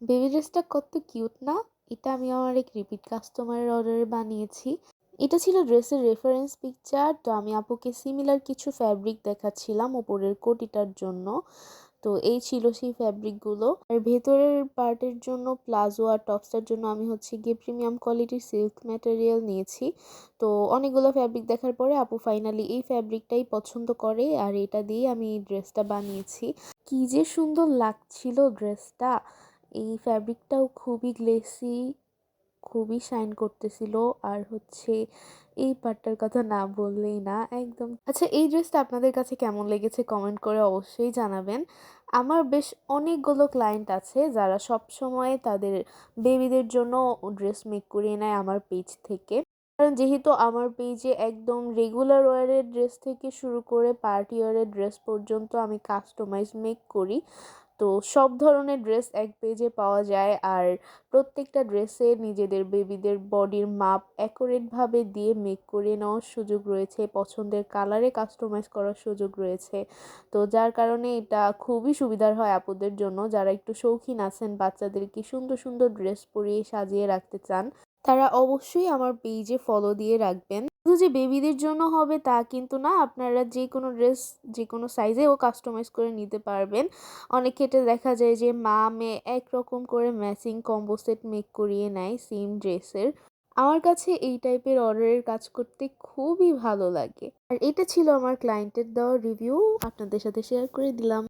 Baby ড্রেসটা কত cute না? এটা আমি আমার এক রিপিট কাস্টমারের অর্ডারে বানিয়েছি। এটা ছিল ড্রেসের রেফারেন্স পিকচার। তো আমি আপুকে সিমিলার কিছু ফ্যাব্রিক দেখাচ্ছিলাম উপরের কোটিটার জন্য। তো এই ছিল সেই ফ্যাব্রিকগুলো। আর ভেতরের পার্টের জন্য প্লাজো আর টপসটার জন্য আমি হচ্ছে গিয়ে প্রিমিয়াম কোয়ালিটির সিল্ক ম্যাটেরিয়াল নিয়েছি। তো অনেকগুলো ফ্যাব্রিক দেখার পরে আপু ফাইনালি এই ফ্যাব্রিকটাই পছন্দ করে আর এটা দিয়ে আমি এই ড্রেসটা বানিয়েছি। কি যে সুন্দর লাগছিল ড্রেসটা! এই ফ্যাব্রিকটাও খুবই গ্লেসি, খুবই শাইন করতেছিল। আর হচ্ছে এই পার্টটার কথা না বললেই না একদম। আচ্ছা, এই ড্রেসটা আপনাদের কাছে কেমন লেগেছে কমেন্ট করে অবশ্যই জানাবেন। আমার বেশ অনেকগুলো ক্লায়েন্ট আছে যারা সবসময় তাদের বেবিদের জন্য ড্রেস মেক করিয়ে নেয় আমার পেজ থেকে। কারণ যেহেতু আমার পেজে একদম রেগুলার ওয়্যারের ড্রেস থেকে শুরু করে পার্টি ওয়্যারের ড্রেস পর্যন্ত আমি কাস্টমাইজ মেক করি। তো সব ধরনের ড্রেস এক পেজে পাওয়া যায়। আর প্রত্যেকটা ড্রেসে নিজেদের বেবিদের বডির মাপ অ্যাকুরেটভাবে দিয়ে মেক করে নেওয়ার সুযোগ রয়েছে, পছন্দের কালারে কাস্টমাইজ করার সুযোগ রয়েছে। তো যার কারণে এটা খুবই সুবিধার হয় আপুদের জন্য যারা একটু শৌখিন আছেন, বাচ্চাদেরকে সুন্দর সুন্দর ড্রেস পরিয়ে সাজিয়ে রাখতে চান। তারা অবশ্যই আমার পেজে ফলো দিয়ে রাখবেন। শুধু যে বেবিদের জন্য হবে তা কিন্তু না, আপনারা যেকোনো ড্রেস যেকোনো সাইজেও কাস্টমাইজ করে নিতে পারবেন। অনেক ক্ষেত্রে দেখা যায় যে মা মেয়ে একরকম করে ম্যাচিং কম্বো সেট মেক করিয়ে নেয় সেম ড্রেসের। আমার কাছে এই টাইপের অর্ডারের কাজ করতে খুবই ভালো লাগে। আর এটা ছিল আমার ক্লায়েন্টের দেওয়া রিভিউ, আপনাদের সাথে শেয়ার করে দিলাম।